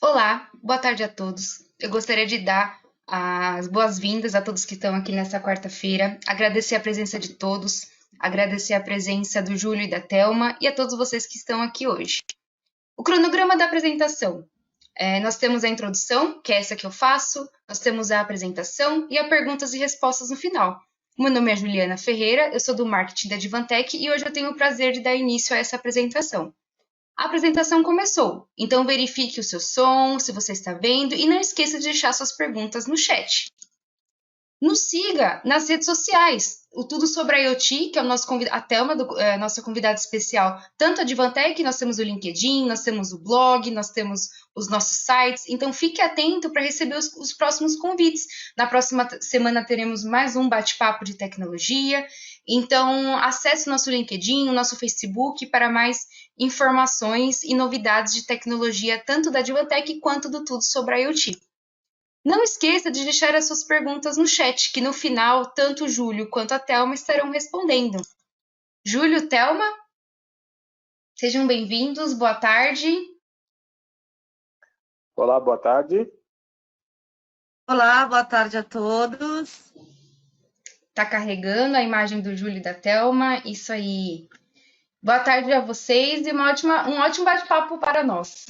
Olá, boa tarde a todos. Eu gostaria de dar as boas-vindas a todos que estão aqui nessa quarta-feira, agradecer a presença de todos, agradecer a presença do Júlio e da Thelma e a todos vocês que estão aqui hoje. O cronograma da apresentação. Nós temos a introdução, que é essa que eu faço, nós temos a apresentação e a perguntas e respostas no final. Meu nome é Juliana Ferreira, eu sou do marketing da Advantech e hoje eu tenho o prazer de dar início a essa apresentação. A apresentação começou, então verifique o seu som, se você está vendo, e não esqueça de deixar suas perguntas no chat. Nos siga nas redes sociais, o Tudo sobre IoT, que é o nosso a Thelma, nossa convidada especial, tanto a Advantech, nós temos o LinkedIn, nós temos o blog, nós temos os nossos sites, então fique atento para receber os próximos convites. Na próxima semana teremos mais um bate-papo de tecnologia, então acesse o nosso LinkedIn, o nosso Facebook para mais informações e novidades de tecnologia, tanto da Advantech quanto do Tudo sobre IoT. Não esqueça de deixar as suas perguntas no chat, que no final, tanto o Júlio quanto a Thelma estarão respondendo. Júlio, Thelma, sejam bem-vindos, boa tarde. Olá, boa tarde. Olá, boa tarde a todos. Tá carregando a imagem do Júlio e da Thelma, isso aí. Boa tarde a vocês e um ótimo bate-papo para nós.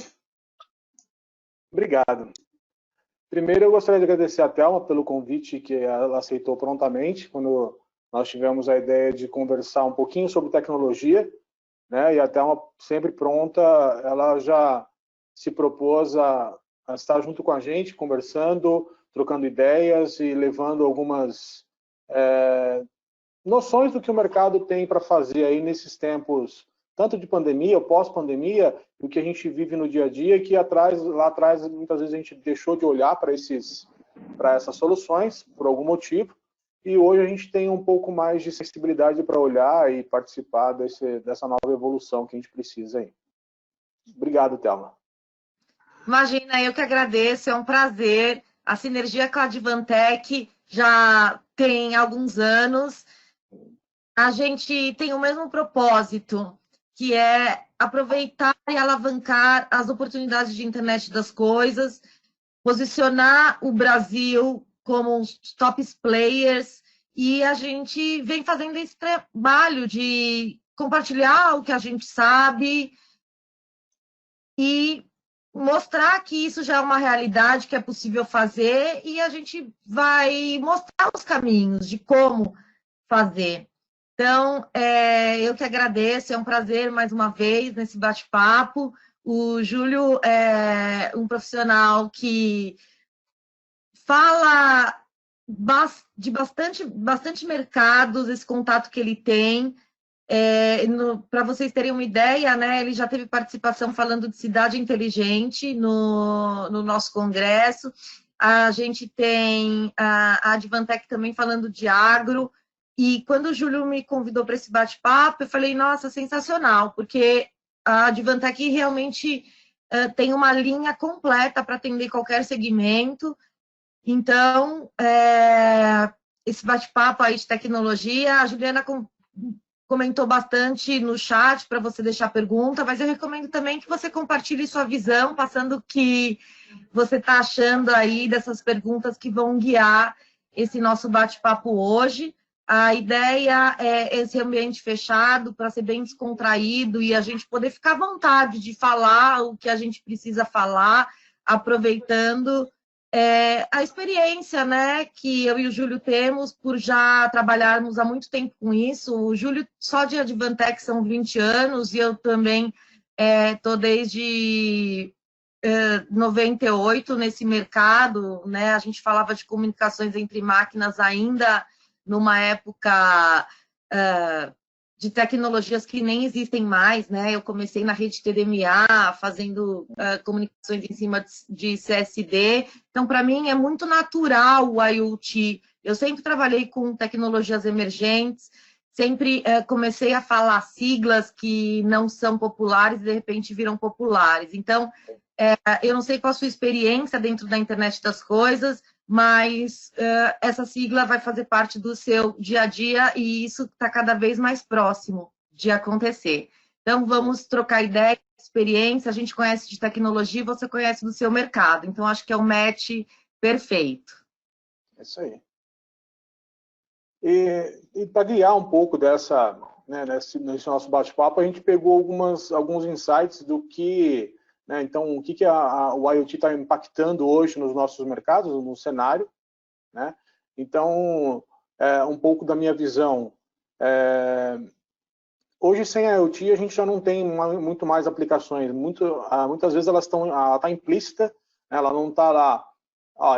Obrigado. Primeiro, eu gostaria de agradecer a Thelma pelo convite que ela aceitou prontamente, quando nós tivemos a ideia de conversar um pouquinho sobre tecnologia, né? E a Thelma, sempre pronta, ela já se propôs a estar junto com a gente, conversando, trocando ideias e levando algumas noções do que o mercado tem para fazer aí nesses tempos, tanto de pandemia ou pós-pandemia, o que a gente vive no dia a dia, que lá atrás muitas vezes a gente deixou de olhar para essas soluções por algum motivo, e hoje a gente tem um pouco mais de sensibilidade para olhar e participar dessa nova evolução que a gente precisa aí. Obrigado, Thelma. Imagina, eu que agradeço, é um prazer. A sinergia com a Advantech já tem alguns anos. A gente tem o mesmo propósito, que é aproveitar e alavancar as oportunidades de internet das coisas, posicionar o Brasil como os tops players, e a gente vem fazendo esse trabalho de compartilhar o que a gente sabe e mostrar que isso já é uma realidade, que é possível fazer, e a gente vai mostrar os caminhos de como fazer. Então, eu que agradeço, é um prazer mais uma vez nesse bate-papo. O Júlio é um profissional que fala de bastante mercados, esse contato que ele tem. Para vocês terem uma ideia, né, ele já teve participação falando de cidade inteligente no nosso congresso. A gente tem a Advantech também falando de agro. E quando o Júlio me convidou para esse bate-papo, eu falei, nossa, sensacional, porque a Advantech realmente tem uma linha completa para atender qualquer segmento. Então, esse bate-papo aí de tecnologia, a Juliana comentou bastante no chat para você deixar pergunta, mas eu recomendo também que você compartilhe sua visão, passando o que você está achando aí dessas perguntas que vão guiar esse nosso bate-papo hoje. A ideia é esse ambiente fechado para ser bem descontraído e a gente poder ficar à vontade de falar o que a gente precisa falar, aproveitando a experiência, né, que eu e o Júlio temos por já trabalharmos há muito tempo com isso. O Júlio só de Advantech são 20 anos e eu também estou desde 98 nesse mercado, né? A gente falava de comunicações entre máquinas ainda numa época de tecnologias que nem existem mais, né? Eu comecei na rede TDMA, fazendo comunicações em cima de CSD. Então, para mim, é muito natural o IoT. Eu sempre trabalhei com tecnologias emergentes, sempre comecei a falar siglas que não são populares e, de repente, viram populares. Então, eu não sei qual a sua experiência dentro da internet das coisas, mas essa sigla vai fazer parte do seu dia a dia e isso está cada vez mais próximo de acontecer. Então, vamos trocar ideia, experiência, a gente conhece de tecnologia, você conhece do seu mercado. Então, acho que é um match perfeito. É isso aí. E para guiar um pouco dessa, né, nesse nosso bate-papo, a gente pegou alguns insights do que, né, então, o que o IoT está impactando hoje nos nossos mercados, no cenário, né? Então, um pouco da minha visão. Hoje, sem a IoT, a gente já não tem muito mais aplicações. Muitas vezes ela está implícita, né, ela não está lá.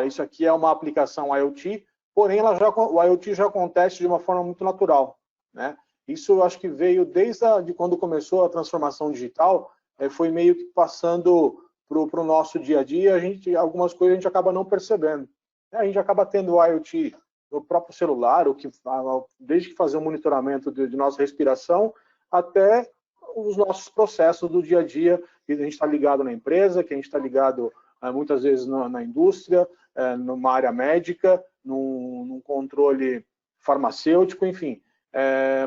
Isso aqui é uma aplicação IoT, porém o IoT já acontece de uma forma muito natural, né? Isso eu acho que veio desde quando começou a transformação digital, foi meio que passando para o nosso dia a dia, algumas coisas a gente acaba não percebendo. A gente acaba tendo o IoT no próprio celular, desde que fazer um monitoramento de nossa respiração, até os nossos processos do dia a dia, que a gente está ligado na empresa, que a gente está ligado muitas vezes na indústria, numa área médica, num controle farmacêutico, enfim.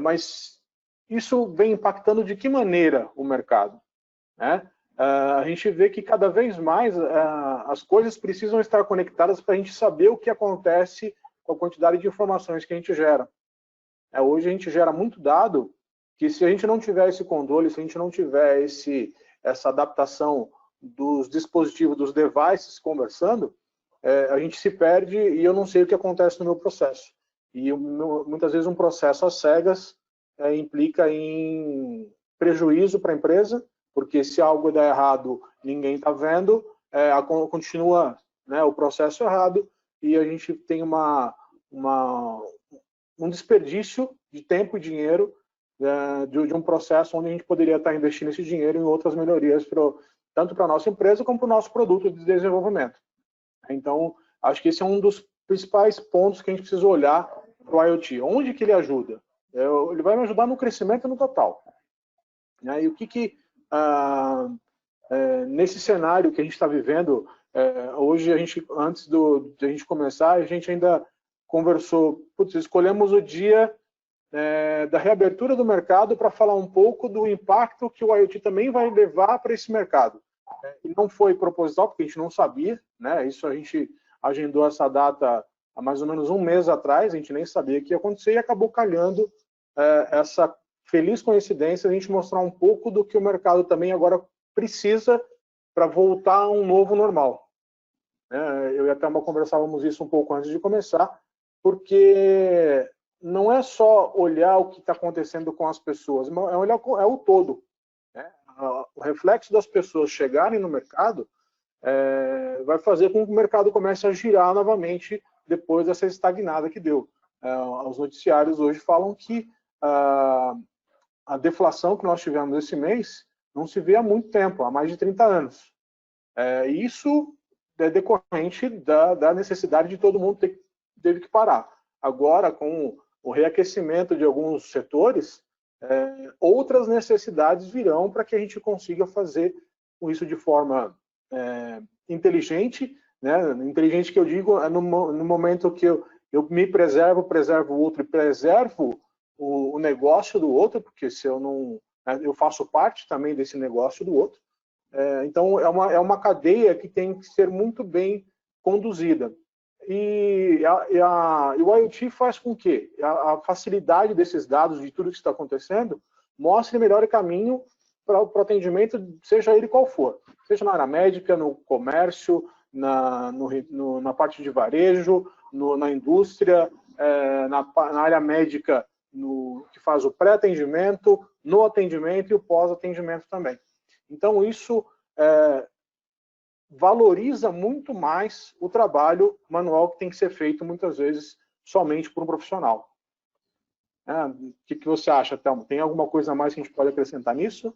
Mas isso vem impactando de que maneira o mercado, né? A gente vê que cada vez mais as coisas precisam estar conectadas para a gente saber o que acontece com a quantidade de informações que a gente gera. Hoje a gente gera muito dado que, se a gente não tiver esse controle, se a gente não tiver essa adaptação dos dispositivos, dos devices conversando, a gente se perde e eu não sei o que acontece no meu processo. E muitas vezes um processo às cegas implica em prejuízo para a empresa, porque se algo der errado, ninguém está vendo, continua, né, o processo errado e a gente tem um desperdício de tempo e dinheiro de um processo onde a gente poderia estar investindo esse dinheiro em outras melhorias, tanto para a nossa empresa como para o nosso produto de desenvolvimento. Então, acho que esse é um dos principais pontos que a gente precisa olhar para o IoT. Onde que ele ajuda? Ele vai me ajudar no crescimento no total. E o que nesse cenário que a gente está vivendo, hoje, antes de a gente começar, a gente ainda conversou, escolhemos o dia da reabertura do mercado para falar um pouco do impacto que o IoT também vai levar para esse mercado. E não foi proposital, porque a gente não sabia, né? Isso a gente agendou essa data há mais ou menos um mês atrás, a gente nem sabia que ia acontecer e acabou calhando essa feliz coincidência de a gente mostrar um pouco do que o mercado também agora precisa para voltar a um novo normal. Eu e a Thelma conversávamos isso um pouco antes de começar, porque não é só olhar o que está acontecendo com as pessoas, é olhar o todo. Né? O reflexo das pessoas chegarem no mercado vai fazer com que o mercado comece a girar novamente depois dessa estagnada que deu. Os noticiários hoje falam que a deflação que nós tivemos esse mês não se vê há muito tempo, há mais de 30 anos. Isso é decorrente da necessidade de todo mundo teve que parar. Agora, com o reaquecimento de alguns setores, outras necessidades virão para que a gente consiga fazer isso de forma inteligente, né? Inteligente que eu digo no momento que eu me preservo o outro e preservo o negócio do outro, porque se eu não, eu faço parte também desse negócio do outro. Então é uma cadeia que tem que ser muito bem conduzida. E o IoT faz com que a facilidade desses dados, de tudo que está acontecendo, mostre melhor caminho para o atendimento, seja ele qual for. Seja na área médica, no comércio, na parte de varejo, na indústria, na área médica, que faz o pré-atendimento, no atendimento e o pós-atendimento também. Então, isso valoriza muito mais o trabalho manual que tem que ser feito, muitas vezes, somente por um profissional. O que você acha, Thelma? Tem alguma coisa a mais que a gente pode acrescentar nisso?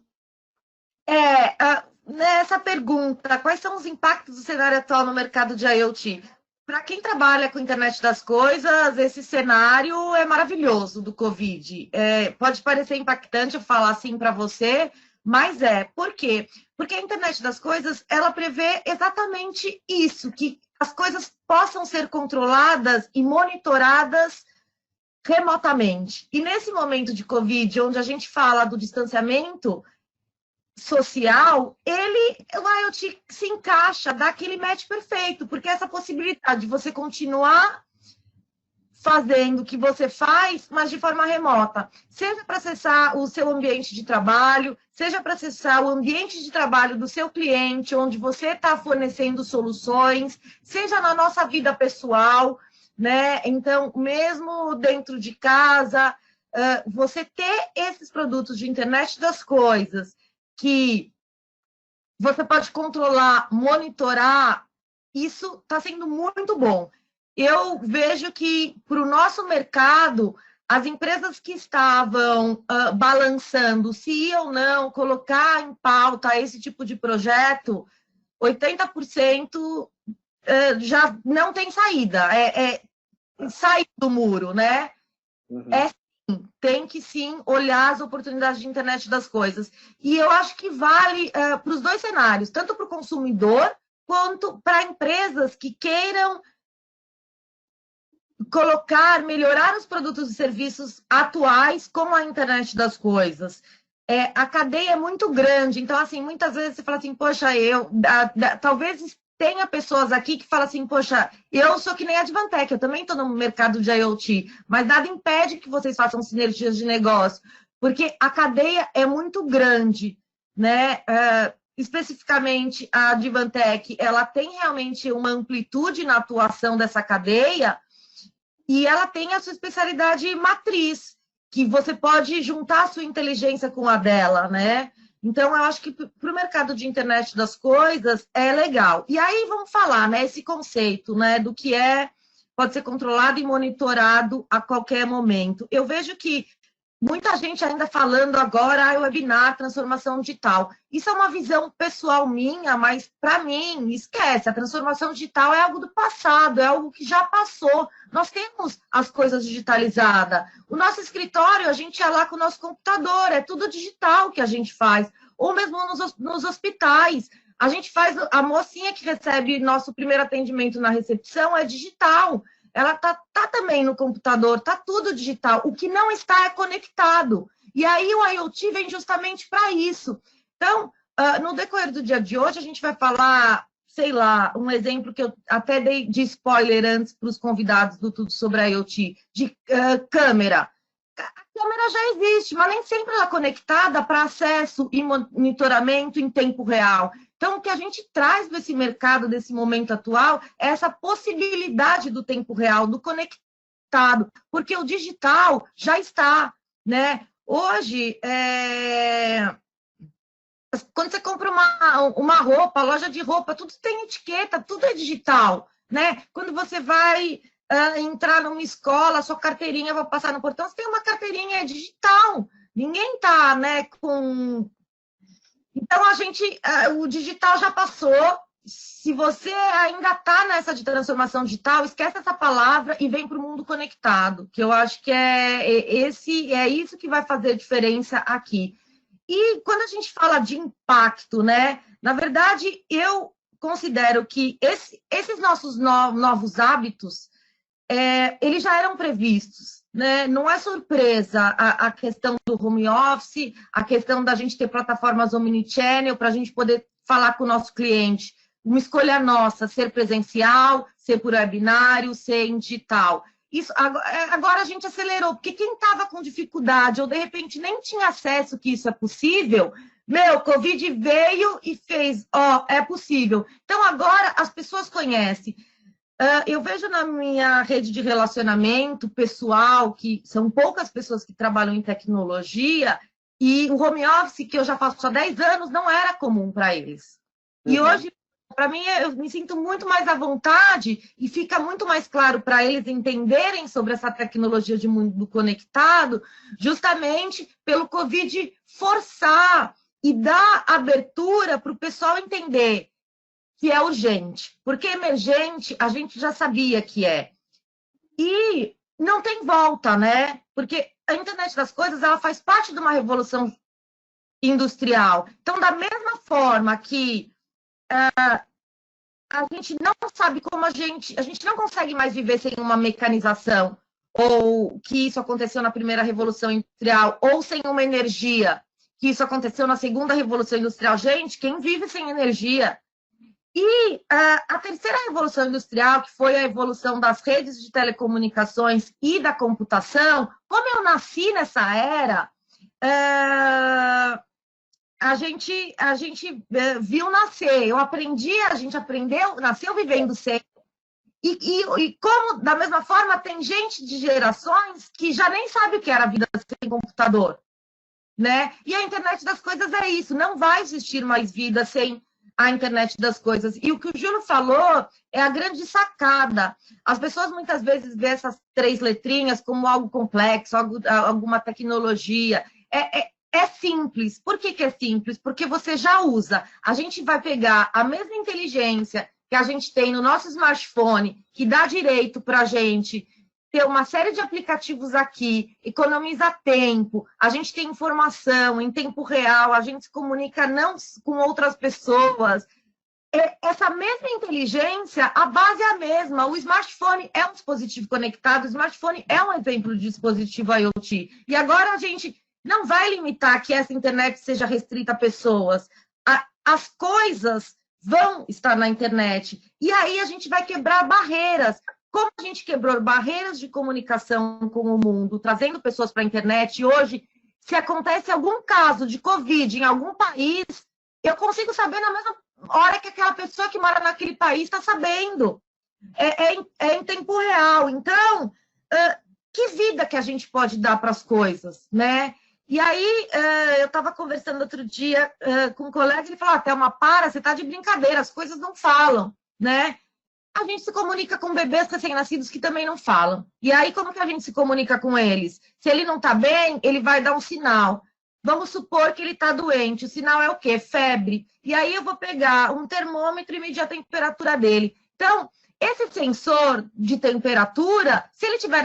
Nessa pergunta, quais são os impactos do cenário atual no mercado de IoT? Para quem trabalha com a internet das coisas, esse cenário é maravilhoso do Covid. Pode parecer impactante eu falar assim para você, mas por quê? Porque a internet das coisas, ela prevê exatamente isso, que as coisas possam ser controladas e monitoradas remotamente. E nesse momento de Covid, onde a gente fala do distanciamento, social, o IoT se encaixa, dá aquele match perfeito, porque essa possibilidade de você continuar fazendo o que você faz, mas de forma remota. Seja para acessar o seu ambiente de trabalho, seja para acessar o ambiente de trabalho do seu cliente, onde você está fornecendo soluções, seja na nossa vida pessoal, né? Então, mesmo dentro de casa, você ter esses produtos de internet das coisas que você pode controlar, monitorar, isso está sendo muito bom. Eu vejo que, para o nosso mercado, as empresas que estavam balançando se iam ou não colocar em pauta esse tipo de projeto, 80% já não tem saída, sair do muro, né? Uhum. Tem que sim olhar as oportunidades de internet das coisas. E eu acho que vale para os dois cenários, tanto para o consumidor quanto para empresas que queiram melhorar os produtos e serviços atuais com a internet das coisas. A cadeia é muito grande, então, assim, muitas vezes você fala assim, poxa, talvez tenha pessoas aqui que falam assim, poxa, eu sou que nem a Advantech, eu também estou no mercado de IoT, mas nada impede que vocês façam sinergias de negócio, porque a cadeia é muito grande, né? Especificamente, a Advantech, ela tem realmente uma amplitude na atuação dessa cadeia, e ela tem a sua especialidade matriz, que você pode juntar a sua inteligência com a dela, né? Então, eu acho que para o mercado de internet das coisas é legal. E aí vamos falar, né? Esse conceito, né? Do que pode ser controlado e monitorado a qualquer momento. Eu vejo que muita gente ainda falando agora, webinar, transformação digital. Isso é uma visão pessoal minha, mas para mim, esquece. A transformação digital é algo do passado, é algo que já passou. Nós temos as coisas digitalizadas. O nosso escritório, a gente ia lá com o nosso computador, é tudo digital que a gente faz. Ou mesmo nos hospitais. A gente faz, a mocinha que recebe nosso primeiro atendimento na recepção é digital. Ela tá também no computador, tá tudo digital. O que não está é conectado. E aí o IoT vem justamente para isso. Então, no decorrer do dia de hoje, a gente vai falar, sei lá, um exemplo que eu até dei de spoiler antes para os convidados do Tudo sobre IoT, de câmera. A câmera já existe, mas nem sempre ela é conectada para acesso e monitoramento em tempo real. Então, o que a gente traz desse mercado, desse momento atual, é essa possibilidade do tempo real, do conectado, porque o digital já está, né? Hoje, quando você compra uma roupa, loja de roupa, tudo tem etiqueta, tudo é digital, né? Quando você vai entrar numa escola, sua carteirinha vai passar no portão, você tem uma carteirinha digital. Ninguém está, né, com... Então, o digital já passou. Se você ainda está nessa de transformação digital, esquece essa palavra e vem para o mundo conectado, que eu acho que é isso que vai fazer diferença aqui. E quando a gente fala de impacto, né? Na verdade, eu considero que esses nossos novos hábitos, eles já eram previstos. Né? Não é surpresa a questão do home office, a questão da gente ter plataformas omnichannel para a gente poder falar com o nosso cliente. Uma escolha nossa, ser presencial, ser por webinário, ser em digital. Isso, agora a gente acelerou, porque quem estava com dificuldade ou de repente nem tinha acesso que isso é possível, Covid veio e fez, é possível. Então agora as pessoas conhecem. Eu vejo na minha rede de relacionamento pessoal, que são poucas pessoas que trabalham em tecnologia, e o home office, que eu já faço há 10 anos, não era comum para eles. E hoje, para mim, eu me sinto muito mais à vontade e fica muito mais claro para eles entenderem sobre essa tecnologia de mundo conectado, justamente pelo Covid forçar e dar abertura para o pessoal entender que é urgente, porque emergente a gente já sabia que é. E não tem volta, né? Porque a internet das coisas, ela faz parte de uma revolução industrial. Então, da mesma forma que a gente não sabe como a gente não consegue mais viver sem uma mecanização, ou que isso aconteceu na primeira revolução industrial, ou sem uma energia, que isso aconteceu na segunda Revolução Industrial. Gente, quem vive sem energia? E a terceira Revolução Industrial, que foi a evolução das redes de telecomunicações e da computação, como eu nasci nessa era, a gente viu nascer, a gente aprendeu, nasceu vivendo sem. E como, da mesma forma, tem gente de gerações que já nem sabe o que era a vida sem computador, né? E a internet das coisas é isso, não vai existir mais vida sem a internet das coisas. E o que o Júlio falou é a grande sacada. As pessoas muitas vezes veem essas 3 letrinhas como algo complexo, alguma tecnologia. É simples. Por que é simples? Porque você já usa. A gente vai pegar a mesma inteligência que a gente tem no nosso smartphone, que dá direito para a gente ter uma série de aplicativos aqui, economiza tempo, a gente tem informação em tempo real, a gente se comunica não com outras pessoas. Essa mesma inteligência, a base é a mesma. O smartphone é um dispositivo conectado, o smartphone é um exemplo de dispositivo IoT. E agora a gente não vai limitar que essa internet seja restrita a pessoas. As coisas vão estar na internet. E aí a gente vai quebrar barreiras. Como a gente quebrou barreiras de comunicação com o mundo, trazendo pessoas para a internet, hoje, se acontece algum caso de Covid em algum país, eu consigo saber na mesma hora que aquela pessoa que mora naquele país está sabendo. É em tempo real. Então, que vida que a gente pode dar para as coisas, né? E aí, eu estava conversando outro dia com um colega, ele falou, Thelma, para, você está de brincadeira, as coisas não falam, né? A gente se comunica com bebês recém-nascidos que também não falam. E aí, como que a gente se comunica com eles? Se ele não está bem, ele vai dar um sinal. Vamos supor que ele está doente. O sinal é o quê? Febre. E aí eu vou pegar um termômetro e medir a temperatura dele. Então, esse sensor de temperatura, se ele estiver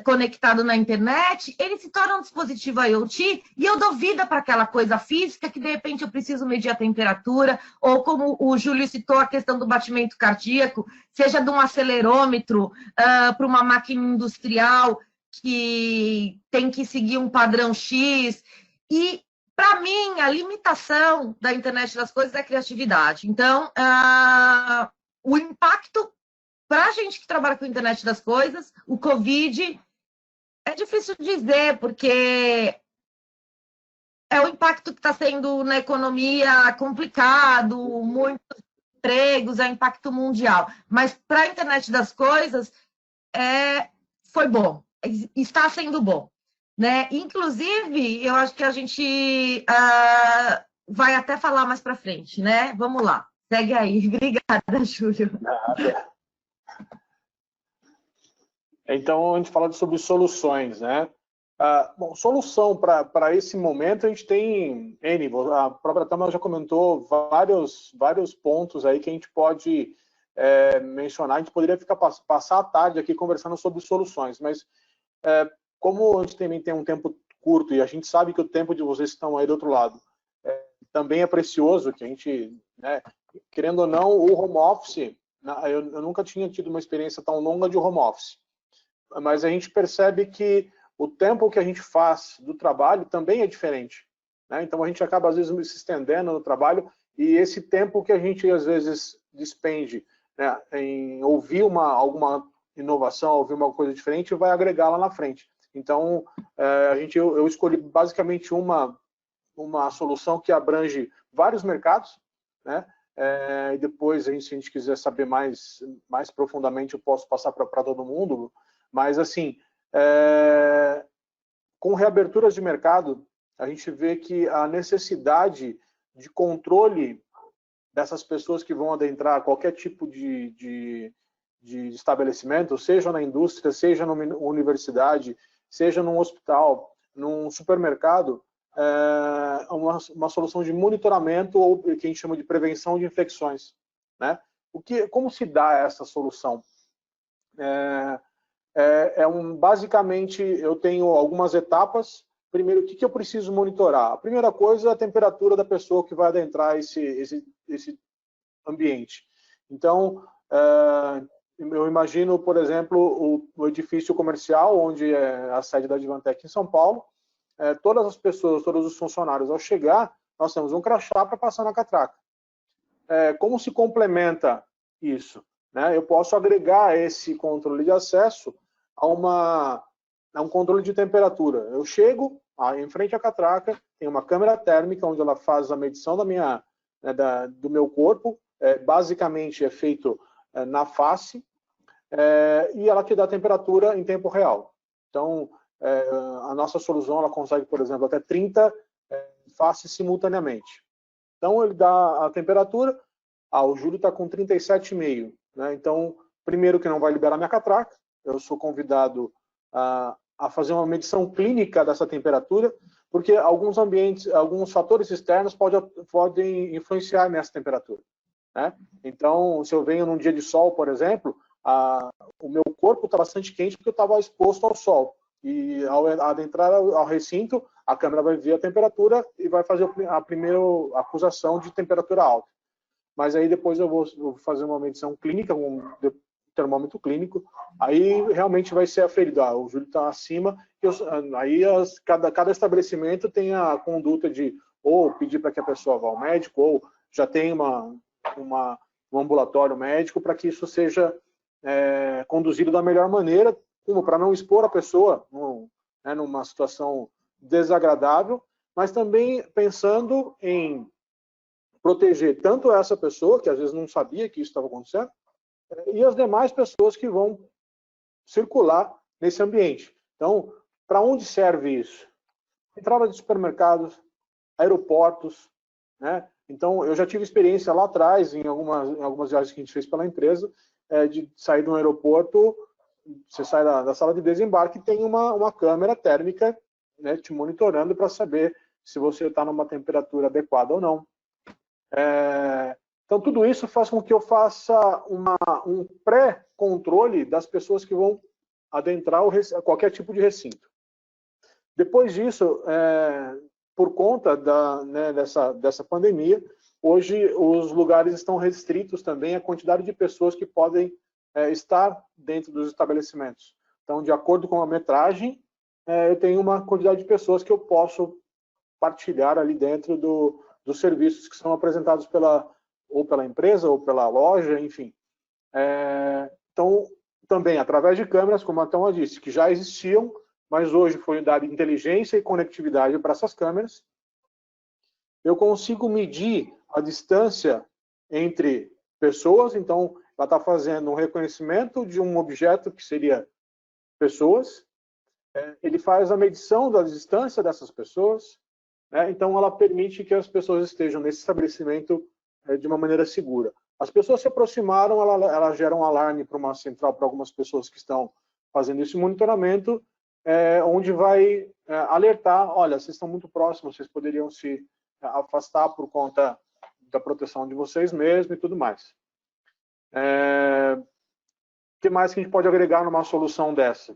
conectado na internet, ele se torna um dispositivo IoT e eu dou vida para aquela coisa física que, de repente, eu preciso medir a temperatura, ou como o Júlio citou, a questão do batimento cardíaco, seja de um acelerômetro para uma máquina industrial que tem que seguir um padrão X. E, para mim, a limitação da internet das coisas é a criatividade. Então, o impacto para a gente que trabalha com a internet das coisas, o Covid é difícil dizer, porque é o impacto que está sendo na economia complicado, muitos empregos, é impacto mundial. Mas para a internet das coisas, foi bom, está sendo bom, né? Inclusive, eu acho que a gente vai até falar mais para frente, né? Vamos lá, segue aí. Obrigada, Júlio. Nada. Então, a gente fala sobre soluções, né? Bom, solução para esse momento, a gente tem N, a própria Thelma já comentou vários pontos aí que a gente pode mencionar. A gente poderia passar a tarde aqui conversando sobre soluções, mas como a gente também tem um tempo curto e a gente sabe que o tempo de vocês que estão aí do outro lado também é precioso, que a gente, né, querendo ou não, o home office, eu nunca tinha tido uma experiência tão longa de home office, mas a gente percebe que o tempo que a gente faz do trabalho também é diferente, né? Então a gente acaba às vezes se estendendo no trabalho e esse tempo que a gente às vezes despende, né, em ouvir alguma inovação, ouvir uma coisa diferente, vai agregar lá na frente. Então eu escolhi basicamente uma solução que abrange vários mercados, né? E depois, se a gente quiser saber mais profundamente, eu posso passar para todo mundo. Mas, assim, com reaberturas de mercado, a gente vê que a necessidade de controle dessas pessoas que vão adentrar qualquer tipo de estabelecimento, seja na indústria, seja numa universidade, seja num hospital, num supermercado, uma solução de monitoramento ou que a gente chama de prevenção de infecções, né? Como se dá essa solução? Basicamente, eu tenho algumas etapas. Primeiro, o que eu preciso monitorar? A primeira coisa é a temperatura da pessoa que vai adentrar esse ambiente. Então, eu imagino, por exemplo, o edifício comercial, onde é a sede da Advantech em São Paulo. todas as pessoas, todos os funcionários, ao chegar, nós temos um crachá para passar na catraca. Como se complementa isso? Né? Eu posso agregar esse controle de acesso a um controle de temperatura. Eu chego em frente à catraca, tem uma câmera térmica onde ela faz a medição do meu corpo, basicamente é feito na face, e ela te dá a temperatura em tempo real. Então, a nossa solução ela consegue, por exemplo, até 30 faces simultaneamente. Então, ele dá a temperatura, o Júlio está com 37,5, né? Então, primeiro que não vai liberar minha catraca, eu sou convidado a fazer uma medição clínica dessa temperatura, porque alguns ambientes, alguns fatores externos podem influenciar nessa temperatura, né? Então, se eu venho num dia de sol, por exemplo, o meu corpo está bastante quente porque eu estava exposto ao sol. E ao adentrar ao recinto, a câmera vai ver a temperatura e vai fazer a primeira acusação de temperatura alta. Mas aí depois eu vou fazer uma medição clínica, um termômetro clínico, aí realmente vai ser aferido. O Júlio está acima, aí cada estabelecimento tem a conduta de ou pedir para que a pessoa vá ao médico, ou já tem um ambulatório médico para que isso seja conduzido da melhor maneira, como para não expor a pessoa numa situação desagradável, mas também pensando em proteger tanto essa pessoa, que às vezes não sabia que isso estava acontecendo, e as demais pessoas que vão circular nesse ambiente. Então, para onde serve isso? Entrada de supermercados, aeroportos, né? Então, eu já tive experiência lá atrás, em algumas viagens que a gente fez pela empresa, de sair de um aeroporto, você sai da sala de desembarque e tem uma câmera térmica, né, te monitorando para saber se você está numa temperatura adequada ou não. Então, tudo isso faz com que eu faça um pré-controle das pessoas que vão adentrar qualquer tipo de recinto. Depois disso, por conta dessa pandemia, hoje os lugares estão restritos também à quantidade de pessoas que podem estar dentro dos estabelecimentos. Então, de acordo com a metragem, eu tenho uma quantidade de pessoas que eu posso partilhar ali dentro dos serviços que são apresentados ou pela empresa ou pela loja, enfim. Então, também através de câmeras, como a Thelma disse, que já existiam, mas hoje foi dada inteligência e conectividade para essas câmeras, eu consigo medir a distância entre pessoas. Então, ela está fazendo um reconhecimento de um objeto que seria pessoas, ele faz a medição da distância dessas pessoas, né? Então ela permite que as pessoas estejam nesse estabelecimento de uma maneira segura. As pessoas se aproximaram, ela gera um alarme para uma central para algumas pessoas que estão fazendo esse monitoramento, onde vai alertar, olha, vocês estão muito próximos, vocês poderiam se afastar por conta da proteção de vocês mesmos e tudo mais. O que mais que a gente pode agregar numa solução dessa?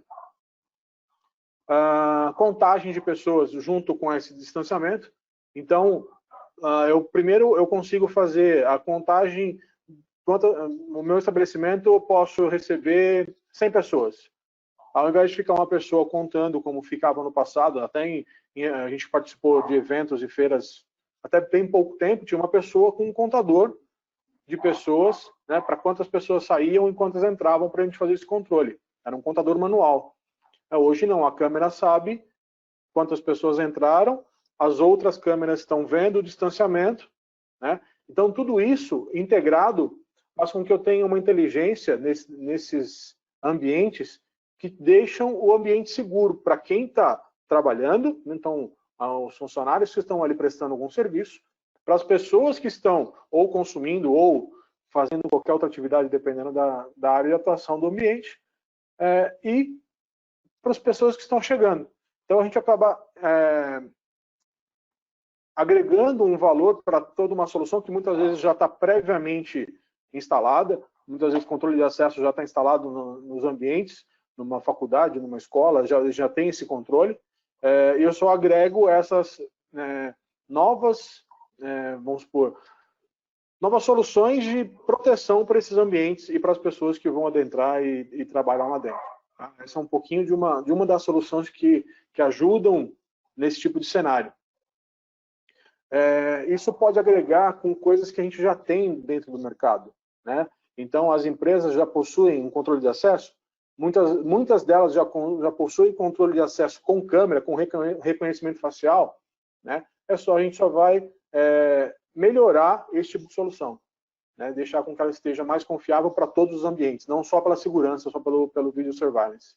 Contagem de pessoas junto com esse distanciamento. Então, primeiro eu consigo fazer a contagem, no meu estabelecimento eu posso receber 100 pessoas. Ao invés de ficar uma pessoa contando como ficava no passado, até a gente participou de eventos e feiras até bem pouco tempo, tinha uma pessoa com um contador de pessoas, né, para quantas pessoas saíam e quantas entravam para a gente fazer esse controle. Era um contador manual. Hoje não, a câmera sabe quantas pessoas entraram, as outras câmeras estão vendo o distanciamento, né? Então tudo isso integrado faz com que eu tenha uma inteligência nesses ambientes que deixam o ambiente seguro para quem está trabalhando, então aos funcionários que estão ali prestando algum serviço, para as pessoas que estão ou consumindo ou fazendo qualquer outra atividade, dependendo da área de atuação do ambiente, e para as pessoas que estão chegando. Então a gente acaba agregando um valor para toda uma solução que muitas vezes já está previamente instalada, muitas vezes o controle de acesso já está instalado nos ambientes, numa faculdade, numa escola, já tem esse controle, e eu só agrego essas novas, vamos supor, novas soluções de proteção para esses ambientes e para as pessoas que vão adentrar e trabalhar lá dentro. Essa é um pouquinho de uma das soluções que ajudam nesse tipo de cenário. Isso pode agregar com coisas que a gente já tem dentro do mercado, né? Então, as empresas já possuem um controle de acesso, muitas delas já possuem controle de acesso com câmera, com reconhecimento facial, né? A gente só vai melhorar esse tipo de solução, né? Deixar com que ela esteja mais confiável para todos os ambientes, não só pela segurança, só pelo video surveillance.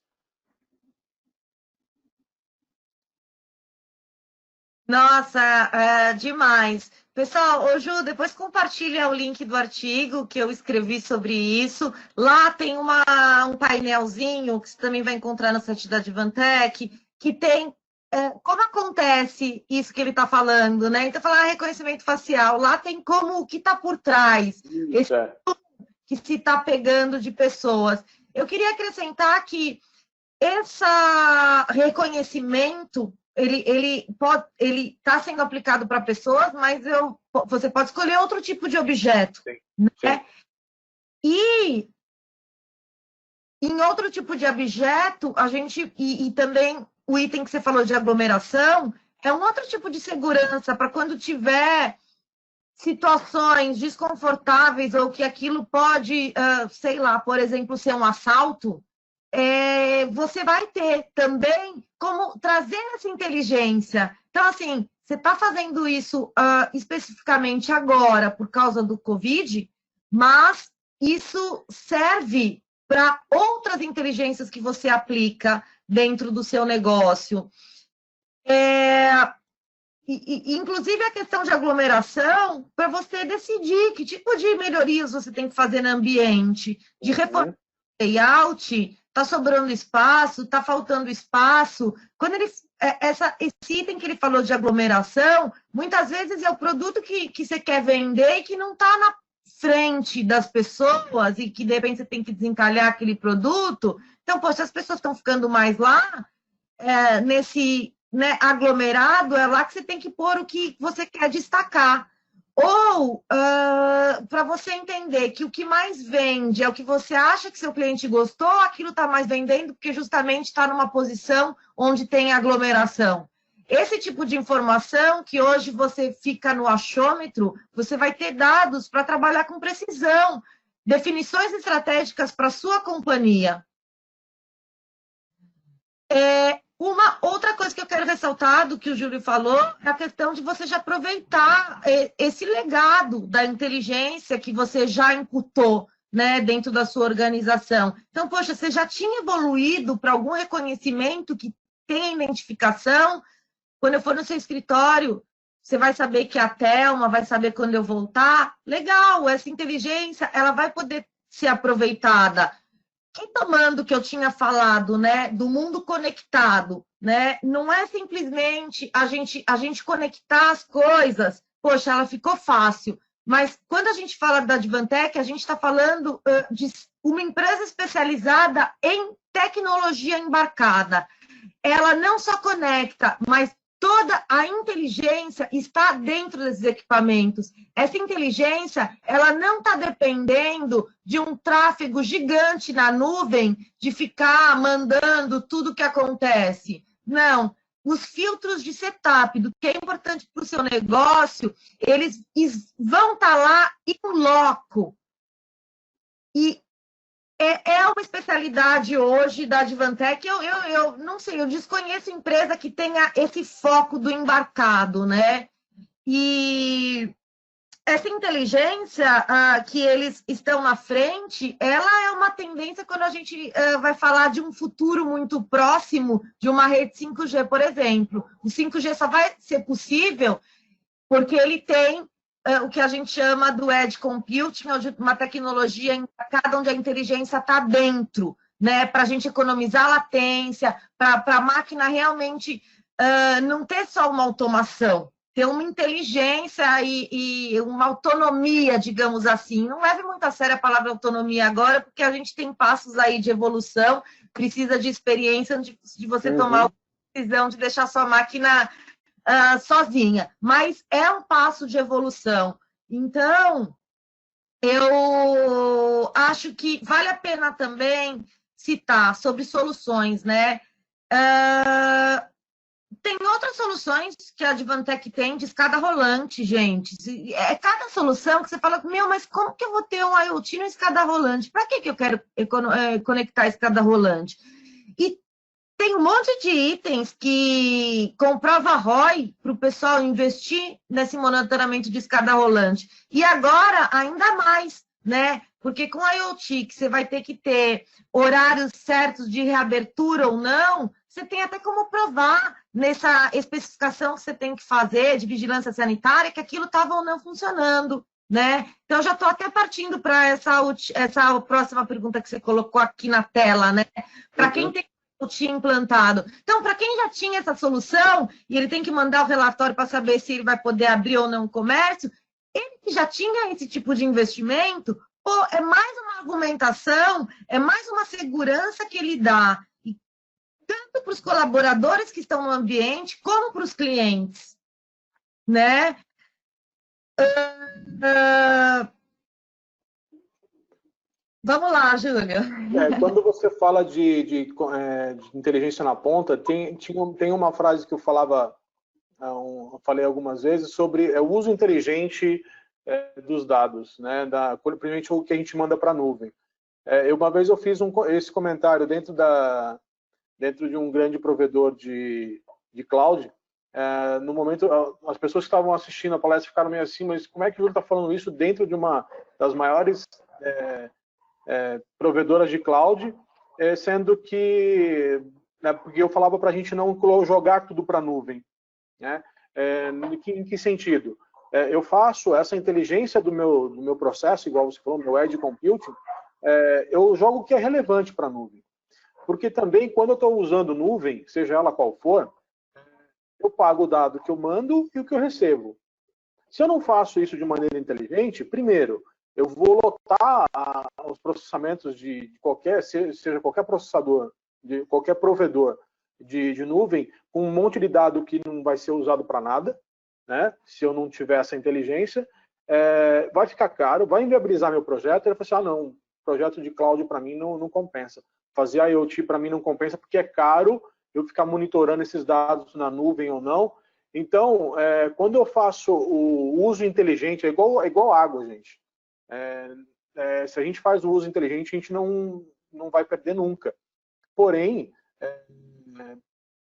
Nossa, demais. Pessoal, ô Ju, depois compartilha o link do artigo que eu escrevi sobre isso. Lá tem um painelzinho que você também vai encontrar no site da Advantech, que tem como acontece isso que ele está falando, né? Então, falar reconhecimento facial, lá tem como o que está por trás, esse que se está pegando de pessoas. Eu queria acrescentar que esse reconhecimento ele está sendo aplicado para pessoas, mas você pode escolher outro tipo de objeto. Sim, né? sim. E em outro tipo de objeto, a gente. E também o item que você falou de aglomeração é um outro tipo de segurança para quando tiver situações desconfortáveis ou que aquilo pode, sei lá, por exemplo, ser um assalto. Você vai ter também como trazer essa inteligência. Então, assim, você está fazendo isso especificamente agora por causa do Covid, mas isso serve para outras inteligências que você aplica dentro do seu negócio. Inclusive a questão de aglomeração, para você decidir que tipo de melhorias você tem que fazer no ambiente, de reforma layout, está sobrando espaço, está faltando espaço. Quando esse item que ele falou de aglomeração, muitas vezes é o produto que você quer vender e que não está na frente das pessoas e que de repente você tem que desencalhar aquele produto. Então, poxa, as pessoas estão ficando mais lá, nesse aglomerado, é lá que você tem que pôr o que você quer destacar. Ou para você entender que o que mais vende é o que você acha que seu cliente gostou, aquilo está mais vendendo porque justamente está numa posição onde tem aglomeração. Esse tipo de informação que hoje você fica no achômetro, você vai ter dados para trabalhar com precisão, definições estratégicas para a sua companhia. Uma outra coisa que eu quero ressaltar do que o Júlio falou é a questão de você já aproveitar esse legado da inteligência que você já imputou, né, dentro da sua organização. Então, poxa, você já tinha evoluído para algum reconhecimento que tem identificação. Quando eu for no seu escritório, você vai saber que a Thelma vai saber quando eu voltar. Legal, essa inteligência ela vai poder ser aproveitada. Retomando o que eu tinha falado, né, do mundo conectado, né, não é simplesmente a gente conectar as coisas, poxa, ela ficou fácil, mas quando a gente fala da Advantech, a gente está falando de uma empresa especializada em tecnologia embarcada. Ela não só conecta, mas toda a inteligência está dentro desses equipamentos. Essa inteligência, ela não está dependendo de um tráfego gigante na nuvem, de ficar mandando tudo o que acontece. Não. Os filtros de setup, do que é importante para o seu negócio, eles vão estar lá in loco. E é uma especialidade hoje da Advantech. Eu não sei, eu desconheço empresa que tenha esse foco do embarcado, né? E essa inteligência que eles estão na frente, ela é uma tendência quando a gente vai falar de um futuro muito próximo de uma rede 5G, por exemplo. O 5G só vai ser possível porque ele tem o que a gente chama do Edge Computing, uma tecnologia embarcada onde a inteligência está dentro, né? Para a gente economizar latência, para a máquina realmente não ter só uma automação, ter uma inteligência e uma autonomia, digamos assim. Não leve muito a sério a palavra autonomia agora, porque a gente tem passos aí de evolução, precisa de experiência de você tomar a decisão de deixar sua máquina sozinha, mas é um passo de evolução. Então, eu acho que vale a pena também citar sobre soluções, né? tem outras soluções que a Advantech tem de escada rolante, gente. É cada solução que você fala, meu, mas como que eu vou ter um IoT na escada rolante? Para que eu quero conectar a escada rolante? E tem um monte de itens que comprova ROI para o pessoal investir nesse monitoramento de escada rolante. E agora, ainda mais, né? Porque com a IoT, que você vai ter que ter horários certos de reabertura ou não, você tem até como provar nessa especificação que você tem que fazer de vigilância sanitária que aquilo estava ou não funcionando, né? Então, eu já estou até partindo para essa próxima pergunta que você colocou aqui na tela, né? Para quem tem IoT implantado. Então, para quem já tinha essa solução e ele tem que mandar o relatório para saber se ele vai poder abrir ou não o comércio, ele que já tinha esse tipo de investimento, pô, é mais uma argumentação, é mais uma segurança que ele dá, e tanto para os colaboradores que estão no ambiente, como para os clientes, né? Vamos lá, Júlia. Quando você fala de inteligência na ponta, tem uma frase que eu falava, eu falei algumas vezes, sobre o uso inteligente dos dados, né? Principalmente o que a gente manda para a nuvem. Uma vez eu fiz esse comentário dentro de um grande provedor de cloud. No momento, as pessoas que estavam assistindo a palestra ficaram meio assim, mas como é que o Júlio está falando isso dentro de uma das maiores provedoras de cloud, sendo que, né, porque eu falava para a gente não jogar tudo para a nuvem, né? Em que sentido? Eu faço essa inteligência do meu processo, igual você falou, meu edge computing, eu jogo o que é relevante para a nuvem. Porque também, quando eu estou usando nuvem, seja ela qual for, eu pago o dado que eu mando e o que eu recebo. Se eu não faço isso de maneira inteligente, primeiro, eu vou lotar os processamentos de qualquer, seja qualquer processador, de qualquer provedor de nuvem, com um monte de dado que não vai ser usado para nada, né? Se eu não tiver essa inteligência, vai ficar caro, vai inviabilizar meu projeto. Ele vai falar assim, não, projeto de cloud para mim não compensa. Fazer IoT para mim não compensa porque é caro eu ficar monitorando esses dados na nuvem ou não. Então, quando eu faço o uso inteligente, é igual água, gente. Se a gente faz o uso inteligente, a gente não vai perder nunca. Porém,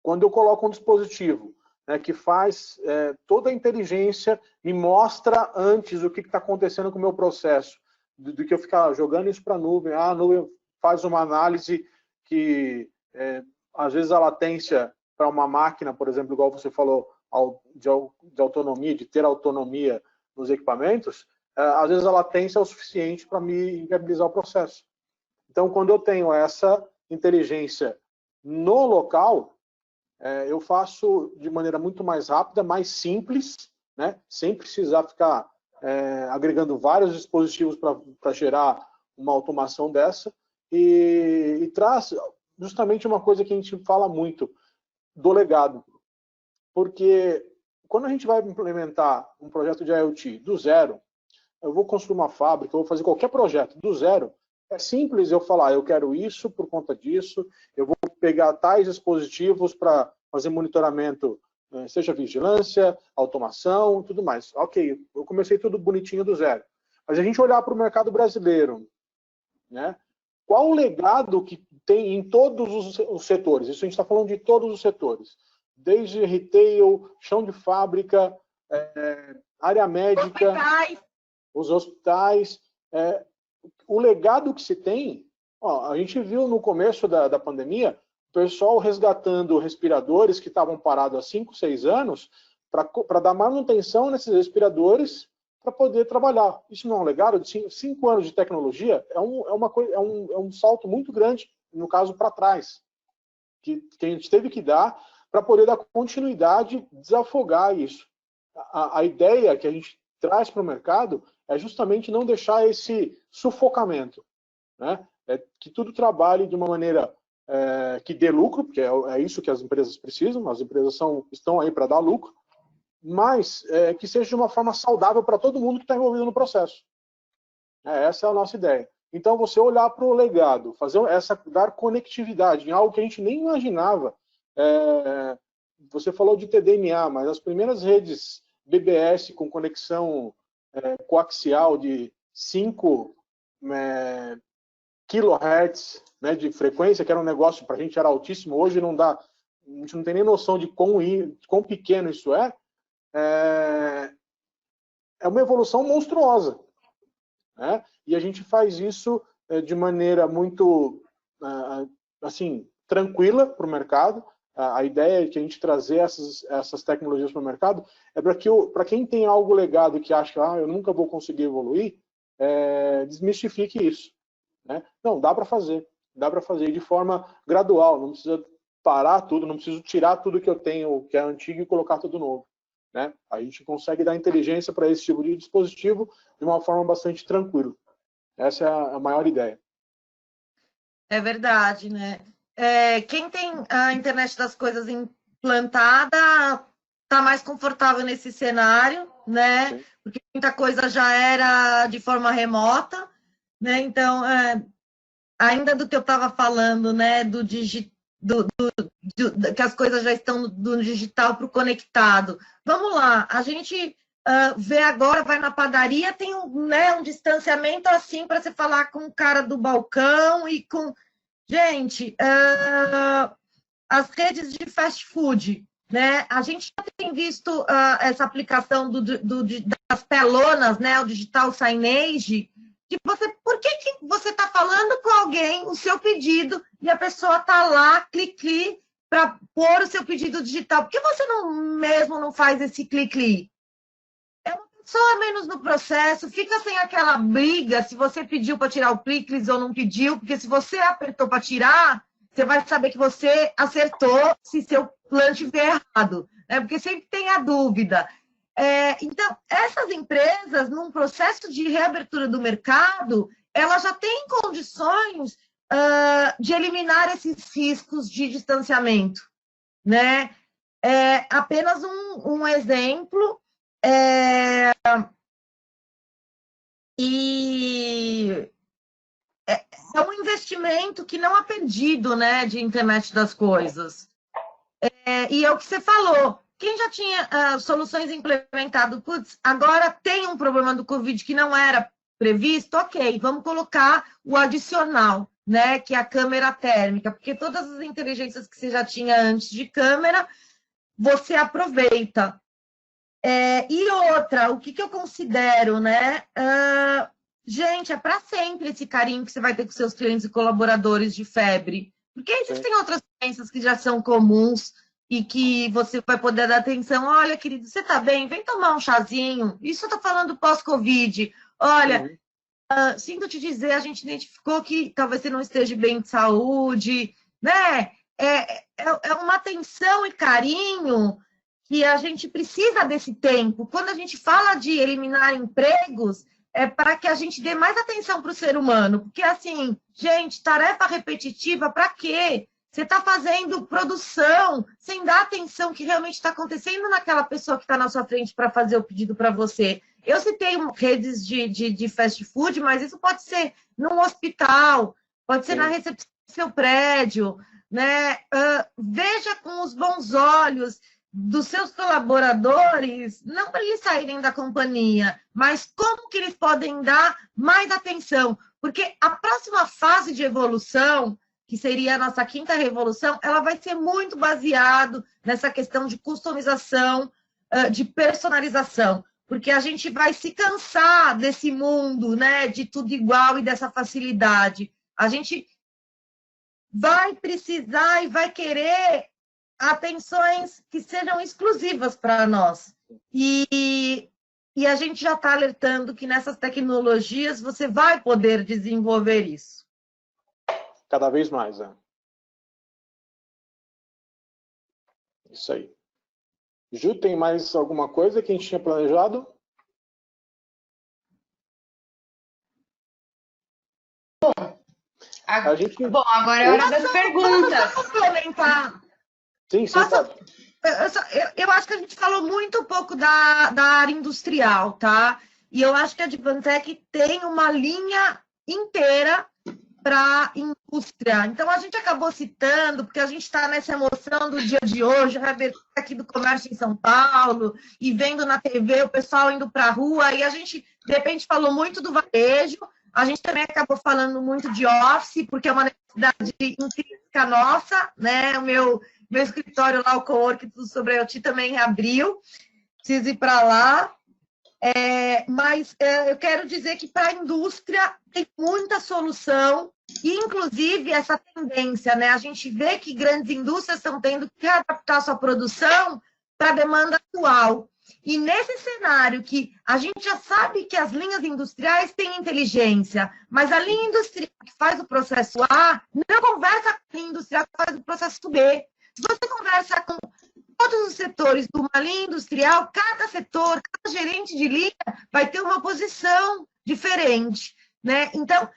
quando eu coloco um dispositivo, né, que faz toda a inteligência, me mostra antes o que está acontecendo com o meu processo, do que eu ficar jogando isso para a nuvem. A nuvem faz uma análise que, às vezes, a latência para uma máquina, por exemplo, igual você falou, de autonomia, de ter autonomia nos equipamentos, às vezes a latência é o suficiente para me viabilizar o processo. Então, quando eu tenho essa inteligência no local, eu faço de maneira muito mais rápida, mais simples, né? Sem precisar ficar agregando vários dispositivos para gerar uma automação dessa, e traz justamente uma coisa que a gente fala muito, do legado. Porque quando a gente vai implementar um projeto de IoT do zero, eu vou construir uma fábrica, eu vou fazer qualquer projeto do zero, é simples eu falar, eu quero isso por conta disso, eu vou pegar tais dispositivos para fazer monitoramento, seja vigilância, automação, tudo mais. Ok, eu comecei tudo bonitinho do zero. Mas a gente olhar para o mercado brasileiro, né? Qual o legado que tem em todos os setores? Isso a gente está falando de todos os setores. Desde retail, chão de fábrica, área médica, os hospitais. O legado que se tem, a gente viu no começo da pandemia, o pessoal resgatando respiradores que estavam parados há 5, 6 anos, para dar manutenção nesses respiradores para poder trabalhar. Isso não é um legado de 5 anos de tecnologia? É um salto muito grande, no caso, para trás, que a gente teve que dar para poder dar continuidade, desafogar isso. A ideia que a gente traz para o mercado é justamente não deixar esse sufocamento, né? Que tudo trabalhe de uma maneira que dê lucro, porque é isso que as empresas precisam, as empresas estão aí para dar lucro, mas que seja de uma forma saudável para todo mundo que está envolvido no processo. Essa é a nossa ideia. Então, você olhar para o legado, dar conectividade em algo que a gente nem imaginava você falou de TDMA, mas as primeiras redes BBS com conexão coaxial de 5 kHz, né, de frequência, que era um negócio para a gente era altíssimo, hoje não dá, a gente não tem nem noção de quão pequeno isso é uma evolução monstruosa, né? E a gente faz isso de maneira muito assim, tranquila para o mercado. A ideia de a gente trazer essas tecnologias para o mercado é para quem tem algo legado que acha que eu nunca vou conseguir evoluir, desmistifique isso, né? Não, dá para fazer de forma gradual, não precisa parar tudo, não preciso tirar tudo que eu tenho, que é antigo, e colocar tudo novo, né? A gente consegue dar inteligência para esse tipo de dispositivo de uma forma bastante tranquila. Essa é a maior ideia. É verdade, né? Quem tem a internet das coisas implantada está mais confortável nesse cenário, né? Sim. Porque muita coisa já era de forma remota, né? Então, ainda do que eu estava falando, né? Que as coisas já estão do digital para o conectado. Vamos lá, a gente vê agora, vai na padaria, tem um distanciamento assim para você falar com o cara do balcão e com... Gente, as redes de fast food, né? A gente já tem visto essa aplicação das telonas, né? O digital signage, que por que você está falando com alguém o seu pedido e a pessoa está lá, clique, para pôr o seu pedido digital? Por que você mesmo não faz esse clique? É uma pessoa menos no processo, fica sem aquela briga se você pediu para tirar o clique ou não pediu, porque se você apertou para tirar, você vai saber que você acertou se seu plano estiver errado, né? Porque sempre tem a dúvida. Então, essas empresas, num processo de reabertura do mercado, elas já têm condições de eliminar esses riscos de distanciamento, né? Apenas um exemplo, e é um investimento que não é perdido, né, de internet das coisas. E é o que você falou. Quem já tinha soluções implementadas, agora tem um problema do Covid que não era previsto, ok, vamos colocar o adicional, né, que é a câmera térmica, porque todas as inteligências que você já tinha antes de câmera, você aproveita. E outra, o que eu considero, né? Gente, é para sempre esse carinho que você vai ter com seus clientes e colaboradores de febre. Porque existem outras doenças que já são comuns e que você vai poder dar atenção. Olha, querido, você está bem? Vem tomar um chazinho. Isso eu estou falando pós-Covid. Olha, sinto te dizer, a gente identificou que talvez você não esteja bem de saúde, né? É uma atenção e carinho que a gente precisa desse tempo. Quando a gente fala de eliminar empregos, é para que a gente dê mais atenção para o ser humano. Porque, assim, gente, tarefa repetitiva, para quê? Você está fazendo produção sem dar atenção que realmente está acontecendo naquela pessoa que está na sua frente para fazer o pedido para você. Eu citei redes de fast food, mas isso pode ser num hospital, pode ser na recepção do seu prédio, né? Veja com os bons olhos dos seus colaboradores, não para eles saírem da companhia, mas como que eles podem dar mais atenção, porque a próxima fase de evolução, que seria a nossa quinta revolução, ela vai ser muito baseado nessa questão de customização, de personalização, porque a gente vai se cansar desse mundo, né, de tudo igual e dessa facilidade. A gente vai precisar e vai querer atenções que sejam exclusivas para nós. E a gente já está alertando que nessas tecnologias você vai poder desenvolver isso. Cada vez mais, né? Isso aí. Ju, tem mais alguma coisa que a gente tinha planejado? Bom, agora é hora das perguntas. Complementar. Sim, eu acho que a gente falou muito pouco da área industrial, tá? E eu acho que a Advantech tem uma linha inteira para a indústria. Então, a gente acabou citando, porque a gente está nessa emoção do dia de hoje, a Herbert aqui do comércio em São Paulo, e vendo na TV o pessoal indo para a rua, e a gente, de repente, falou muito do varejo, a gente também acabou falando muito de office, porque é uma necessidade intrínseca nossa, né? O meu escritório lá, o Cowork sobre a IoT, também reabriu, preciso ir para lá. Mas eu quero dizer que para a indústria tem muita solução, e inclusive essa tendência, né? A gente vê que grandes indústrias estão tendo que adaptar sua produção para a demanda atual. E nesse cenário que a gente já sabe que as linhas industriais têm inteligência, mas a linha industrial que faz o processo A não conversa com a linha industrial que faz o processo B. Se você conversa com todos os setores de uma linha industrial, cada setor, cada gerente de linha vai ter uma posição diferente, né? Então,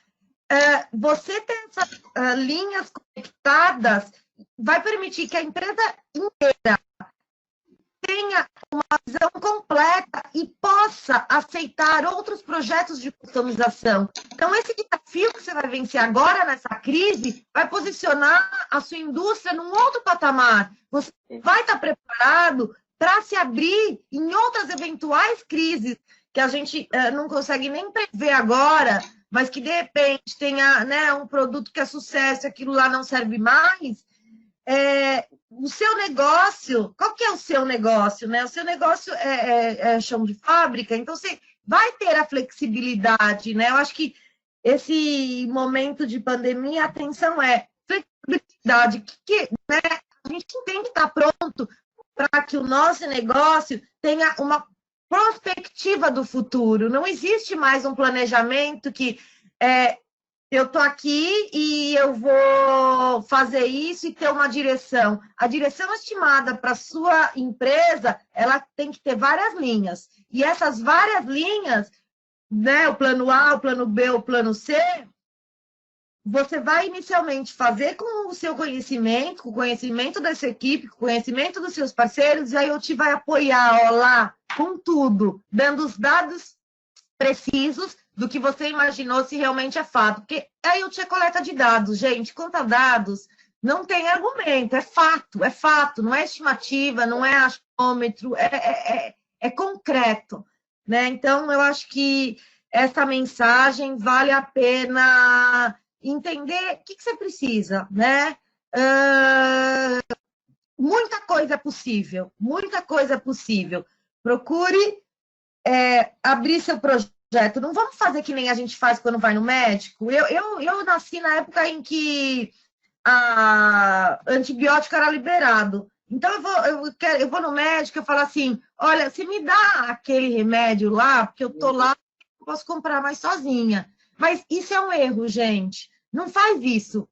você ter essas linhas conectadas vai permitir que a empresa inteira tenha uma visão completa e possa aceitar outros projetos de customização. Então, esse desafio que você vai vencer agora nessa crise vai posicionar a sua indústria num outro patamar. Você vai estar preparado para se abrir em outras eventuais crises que a gente não consegue nem prever agora, mas que, de repente, tenha, né, um produto que é sucesso e aquilo lá não serve mais. O seu negócio, qual que é o seu negócio, né? O seu negócio é chão de fábrica, então você vai ter a flexibilidade, né? Eu acho que esse momento de pandemia, a atenção é flexibilidade, né? A gente tem que estar pronto para que o nosso negócio tenha uma perspectiva do futuro. Não existe mais um planejamento que eu estou aqui e eu vou fazer isso e ter uma direção. A direção estimada para a sua empresa, ela tem que ter várias linhas. E essas várias linhas, né, o plano A, o plano B, o plano C, você vai inicialmente fazer com o seu conhecimento, com o conhecimento dessa equipe, com o conhecimento dos seus parceiros, e aí eu te vai apoiar lá com tudo, dando os dados precisos do que você imaginou se realmente é fato. Porque aí eu tinha coleta de dados, gente, conta dados, não tem argumento, é fato, não é estimativa, não é achômetro, é concreto, né? Então, eu acho que essa mensagem vale a pena entender o que você precisa, né? Muita coisa é possível, muita coisa é possível. Procure abrir seu projeto. Não vamos fazer que nem a gente faz quando vai no médico. Eu nasci na época em que antibiótico era liberado. Então, eu vou no médico e falo assim, olha, você me dá aquele remédio lá, porque eu tô lá, não posso comprar mais sozinha. Mas isso é um erro, gente. Não faz isso.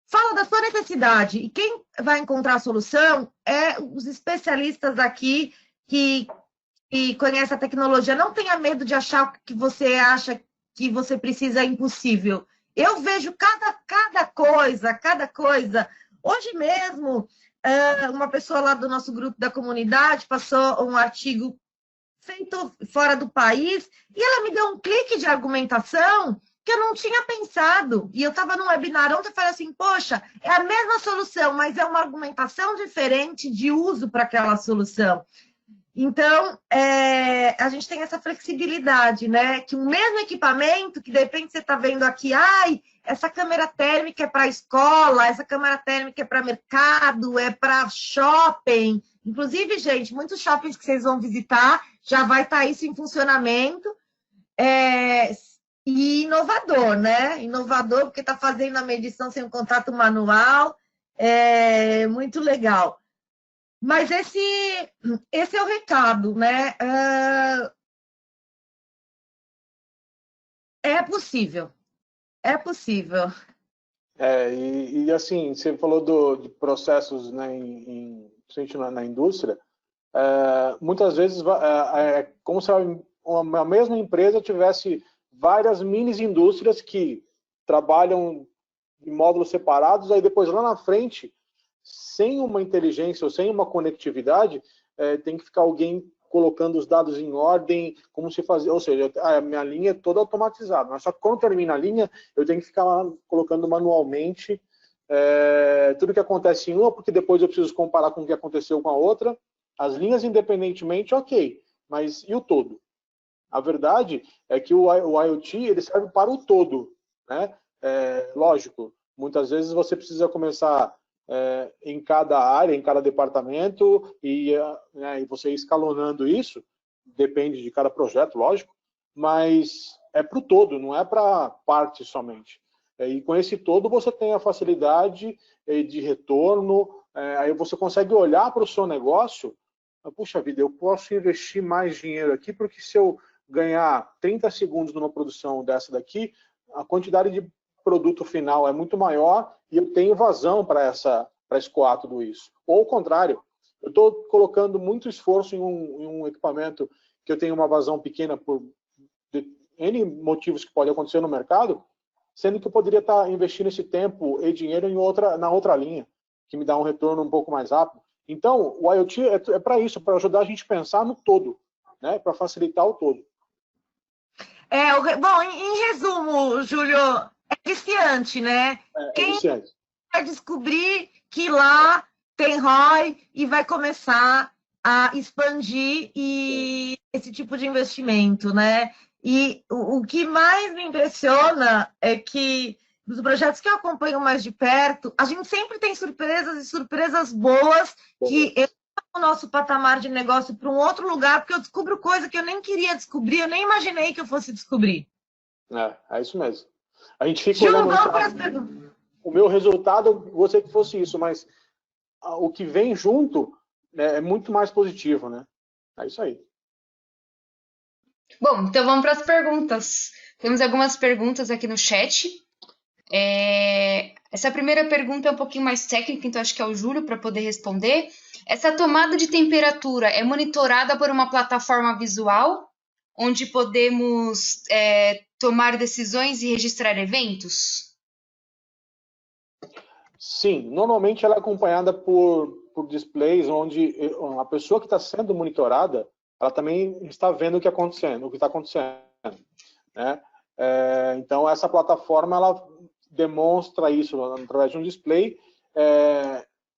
Fala da sua necessidade. E quem vai encontrar a solução é os especialistas aqui que conhece a tecnologia. Não tenha medo de achar que você acha que você precisa é impossível. Eu vejo cada coisa. Hoje mesmo, uma pessoa lá do nosso grupo da comunidade passou um artigo feito fora do país e ela me deu um clique de argumentação que eu não tinha pensado. E eu estava num webinar ontem e falei assim, poxa, é a mesma solução, mas é uma argumentação diferente de uso para aquela solução. Então, a gente tem essa flexibilidade, né? Que o mesmo equipamento, que de repente você está vendo aqui, essa câmera térmica é para escola, essa câmera térmica é para mercado, é para shopping. Inclusive, gente, muitos shoppings que vocês vão visitar, já vai estar isso em funcionamento. E inovador, né? Inovador, porque está fazendo a medição sem um contato manual. Muito legal. Mas esse é o recado, né? É possível. E assim, você falou de processos, né, na indústria, muitas vezes é como se a mesma empresa tivesse várias mini-indústrias que trabalham em módulos separados, aí depois lá na frente, sem uma inteligência ou sem uma conectividade, tem que ficar alguém colocando os dados em ordem, como se fazia, ou seja, a minha linha é toda automatizada, mas só que quando termina a linha, eu tenho que ficar lá colocando manualmente tudo que acontece em uma, porque depois eu preciso comparar com o que aconteceu com a outra. As linhas independentemente, ok, mas e o todo? A verdade é que o IoT ele serve para o todo, né? Lógico, muitas vezes você precisa começar em cada área, em cada departamento, e você escalonando isso, depende de cada projeto, lógico, mas é para o todo, não é para parte somente. E com esse todo você tem a facilidade de retorno, aí você consegue olhar para o seu negócio, puxa vida, eu posso investir mais dinheiro aqui, porque se eu ganhar 30 segundos numa produção dessa daqui, a quantidade de produto final é muito maior e eu tenho vazão para escoar tudo isso. Ou ao contrário, eu estou colocando muito esforço em um equipamento que eu tenho uma vazão pequena por N motivos que podem acontecer no mercado, sendo que eu poderia estar investindo esse tempo e dinheiro na outra linha, que me dá um retorno um pouco mais rápido. Então, o IoT é para isso, para ajudar a gente a pensar no todo, né? Para facilitar o todo. Bom, em resumo, Júlio, é viciante, né? Quem viciante. Vai descobrir que lá tem ROI e vai começar a expandir esse tipo de investimento, né? E o que mais me impressiona é que dos projetos que eu acompanho mais de perto, a gente sempre tem surpresas e surpresas boas que eu o nosso patamar de negócio para um outro lugar, porque eu descubro coisa que eu nem queria descobrir, eu nem imaginei que eu fosse descobrir. É isso mesmo. A gente fica olhando o meu resultado, eu gostaria que fosse isso, mas o que vem junto é muito mais positivo, né? É isso aí. Bom, então vamos para as perguntas. Temos algumas perguntas aqui no chat. Essa primeira pergunta é um pouquinho mais técnica, então acho que é o Júlio para poder responder. Essa tomada de temperatura é monitorada por uma plataforma visual, onde podemos tomar decisões e registrar eventos? Sim, normalmente ela é acompanhada por displays onde a pessoa que está sendo monitorada, ela também está vendo o que está acontecendo, né? Então essa plataforma ela demonstra isso através de um display,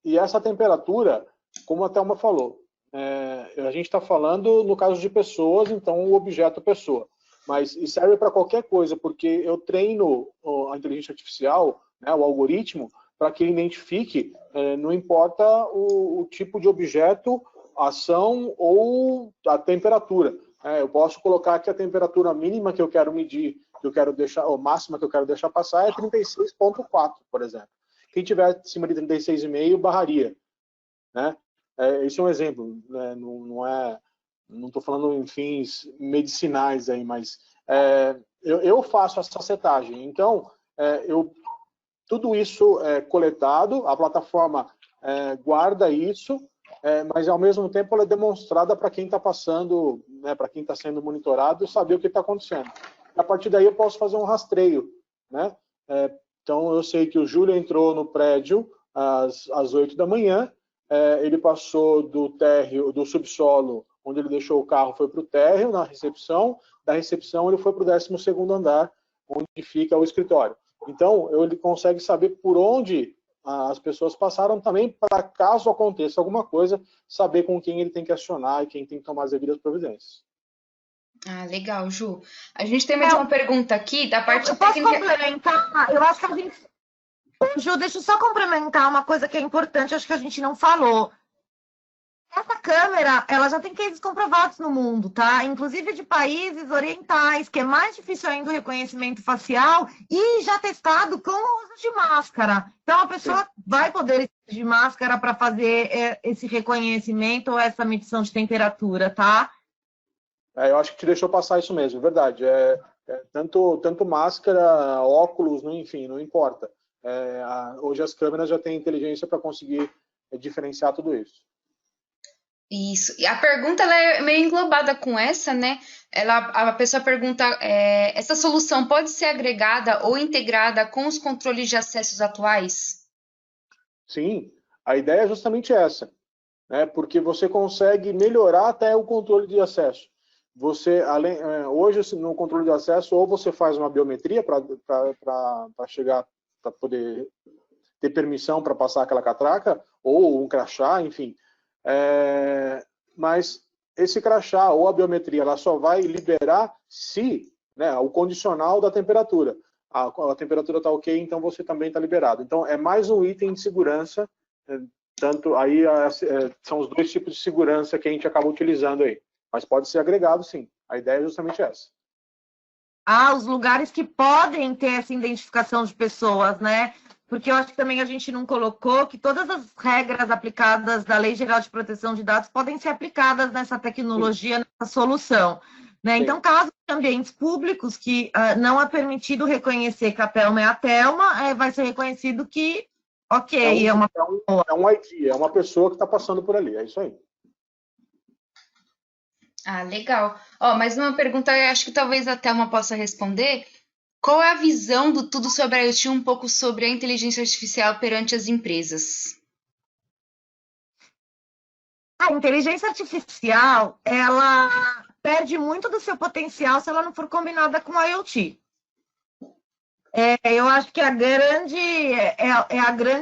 e essa temperatura, como a Thelma falou, a gente está falando no caso de pessoas, então o objeto pessoa, mas isso serve para qualquer coisa, porque eu treino a inteligência artificial, né, o algoritmo, para que ele identifique, não importa o tipo de objeto, a ação ou a temperatura. Eu posso colocar aqui a temperatura mínima que eu quero medir, que eu quero deixar, ou máxima que eu quero deixar passar é 36,4, por exemplo. Quem tiver acima de 36,5 barraria, né? Esse é um exemplo, né? Não estou falando em fins medicinais aí, mas eu faço essa setagem. Então, tudo isso é coletado, a plataforma guarda isso, mas ao mesmo tempo ela é demonstrada para quem está passando, né, para quem está sendo monitorado, saber o que está acontecendo. A partir daí eu posso fazer um rastreio, né? Então eu sei que o Júlio entrou no prédio às 8 da manhã, ele passou do subsolo, onde ele deixou o carro, foi para o térreo, na recepção, da recepção ele foi para o 12º andar, onde fica o escritório. Então ele consegue saber por onde as pessoas passaram também, para caso aconteça alguma coisa, saber com quem ele tem que acionar e quem tem que tomar as devidas providências. Legal, Ju. A gente tem mais uma pergunta aqui da parte técnica. Posso complementar? Eu acho que a gente... Ju, deixa eu só complementar uma coisa que é importante, acho que a gente não falou. Essa câmera, ela já tem cases comprovados no mundo, tá? Inclusive de países orientais, que é mais difícil ainda o reconhecimento facial e já testado com o uso de máscara. Então, a pessoa vai poder ir de máscara para fazer esse reconhecimento ou essa medição de temperatura, tá? Eu acho que te deixou passar isso mesmo, verdade. Tanto máscara, óculos, enfim, não importa. Hoje as câmeras já têm inteligência para conseguir diferenciar tudo isso. Isso. E a pergunta ela é meio englobada com essa, né? A pessoa pergunta: essa solução pode ser agregada ou integrada com os controles de acessos atuais? Sim, a ideia é justamente essa. né? Porque você consegue melhorar até o controle de acesso. Você, hoje, no controle de acesso, ou você faz uma biometria para chegar, para poder ter permissão para passar aquela catraca, ou um crachá, enfim. Mas esse crachá ou a biometria, ela só vai liberar se, né, o condicional da temperatura. A temperatura está ok, então você também está liberado. Então, é mais um item de segurança, tanto aí são os dois tipos de segurança que a gente acaba utilizando aí. Mas pode ser agregado, sim. A ideia é justamente essa. Os lugares que podem ter essa identificação de pessoas, né? Porque eu acho que também a gente não colocou que todas as regras aplicadas da Lei Geral de Proteção de Dados podem ser aplicadas nessa tecnologia, nessa solução. Né? Então, caso de ambientes públicos que não é permitido reconhecer que a Thelma é a Thelma, vai ser reconhecido que, ok, é uma pessoa. É um ID, é uma pessoa que está passando por ali, é isso aí. Legal. Mais uma pergunta, eu acho que talvez a Thelma possa responder. Qual é a visão do Tudo sobre a IoT, um pouco sobre a inteligência artificial perante as empresas? A inteligência artificial, ela perde muito do seu potencial se ela não for combinada com a IoT. Eu acho que a grande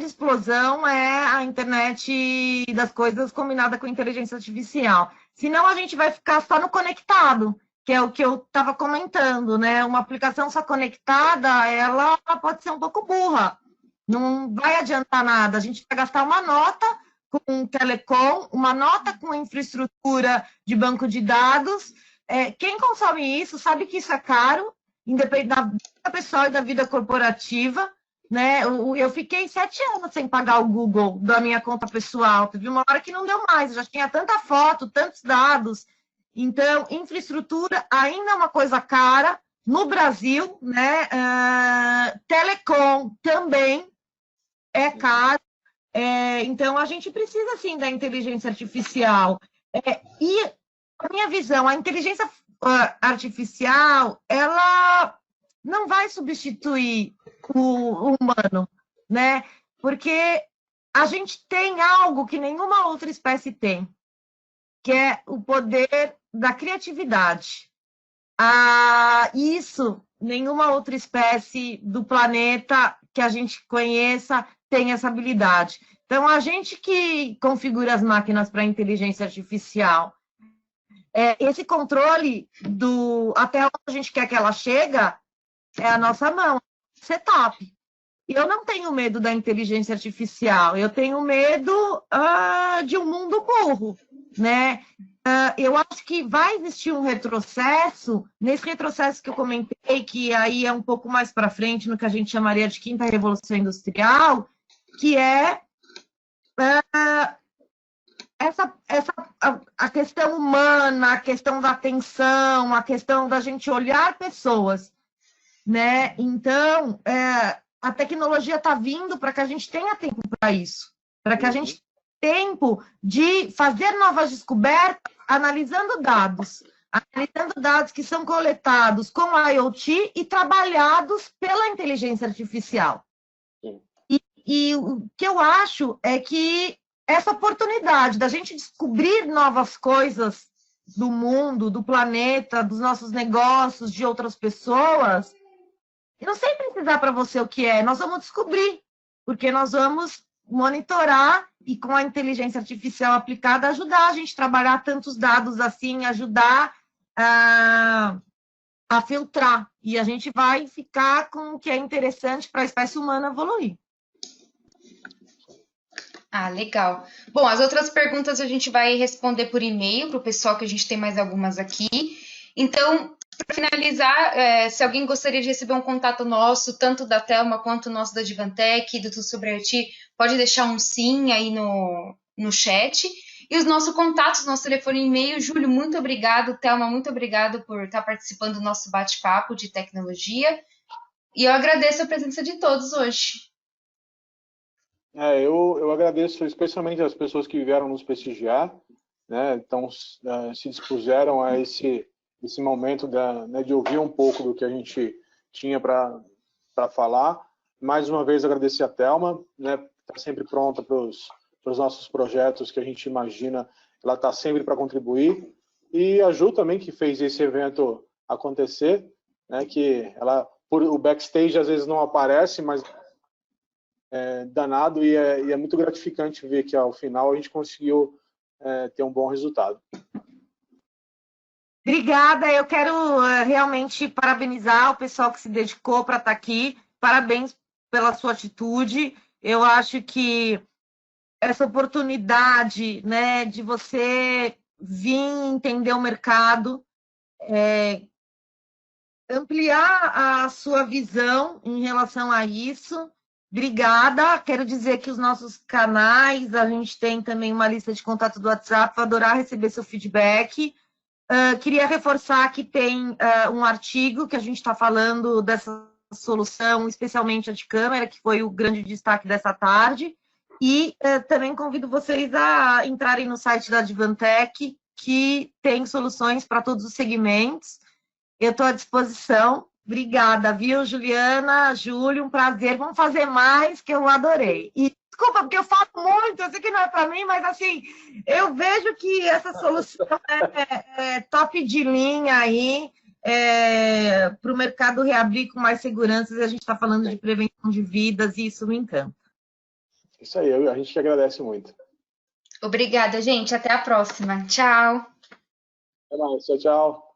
explosão é a internet das coisas combinada com inteligência artificial. Senão a gente vai ficar só no conectado, que é o que eu estava comentando, né? Uma aplicação só conectada, ela pode ser um pouco burra. Não vai adiantar nada. A gente vai gastar uma nota com telecom, uma nota com infraestrutura de banco de dados. Quem consome isso sabe que isso é caro, independente da vida pessoal e da vida corporativa, né? Eu fiquei 7 anos sem pagar o Google da minha conta pessoal. Teve uma hora que não deu mais, eu já tinha tanta foto, tantos dados. Então, infraestrutura ainda é uma coisa cara. No Brasil, né? Telecom também é caro. Então, a gente precisa, sim, da inteligência artificial. E a minha visão, a inteligência artificial, ela não vai substituir o humano, né? Porque a gente tem algo que nenhuma outra espécie tem, que é o poder da criatividade. Isso, nenhuma outra espécie do planeta que a gente conheça tem essa habilidade. Então, a gente que configura as máquinas para a inteligência artificial, esse controle até onde a gente quer que ela chega é a nossa mão, setup. E eu não tenho medo da inteligência artificial, eu tenho medo de um mundo burro, né? Eu acho que vai existir um retrocesso, nesse retrocesso que eu comentei, que aí é um pouco mais para frente, no que a gente chamaria de quinta revolução industrial, que é a questão humana, a questão da atenção, a questão da gente olhar pessoas, né? Então, a tecnologia está vindo para que a gente tenha tempo para isso, para que a gente tenha tempo de fazer novas descobertas, analisando dados que são coletados com a IoT e trabalhados pela inteligência artificial. E o que eu acho é que essa oportunidade da gente descobrir novas coisas do mundo, do planeta, dos nossos negócios, de outras pessoas, e não sei precisar para você o que é, nós vamos descobrir, porque nós vamos monitorar e com a inteligência artificial aplicada ajudar a gente a trabalhar tantos dados assim, ajudar a filtrar, e a gente vai ficar com o que é interessante para a espécie humana evoluir. Legal. Bom, as outras perguntas a gente vai responder por e-mail para o pessoal, que a gente tem mais algumas aqui. Então, para finalizar, se alguém gostaria de receber um contato nosso, tanto da Thelma quanto nosso da Advantech, do Tudo sobre a IoT, pode deixar um sim aí no chat. E os nossos contatos, nosso telefone e e-mail. Júlio, muito obrigado. Thelma, muito obrigado por estar participando do nosso bate-papo de tecnologia. E eu agradeço a presença de todos hoje. Eu agradeço especialmente as pessoas que vieram nos prestigiar, né? Então, se dispuseram a esse momento de ouvir um pouco do que a gente tinha para falar. Mais uma vez, agradecer a Thelma, né? Está sempre pronta para os os nossos projetos que a gente imagina, ela está sempre para contribuir. E a Ju também, que fez esse evento acontecer, né, que ela, o backstage às vezes não aparece, mas é danado e é muito gratificante ver que ao final a gente conseguiu ter um bom resultado. Obrigada, eu quero realmente parabenizar o pessoal que se dedicou para estar aqui. Parabéns pela sua atitude. Eu acho que essa oportunidade, né, de você vir entender o mercado, ampliar a sua visão em relação a isso. Obrigada. Quero dizer que os nossos canais, a gente tem também uma lista de contato do WhatsApp, vou adorar receber seu feedback. Queria reforçar que tem um artigo que a gente está falando dessa solução, especialmente a de câmera, que foi o grande destaque dessa tarde. E também convido vocês a entrarem no site da Advantech, que tem soluções para todos os segmentos. Eu estou à disposição. Obrigada, viu, Juliana, Júlio, um prazer. Vamos fazer mais, que eu adorei. E desculpa, porque eu falo muito, eu sei que não é para mim, mas assim, eu vejo que essa solução é top de linha aí para o mercado reabrir com mais segurança. E a gente está falando de prevenção de vidas e isso me encanta. Isso aí, a gente que agradece muito. Obrigada, gente. Até a próxima. Tchau. Até mais, tchau, tchau.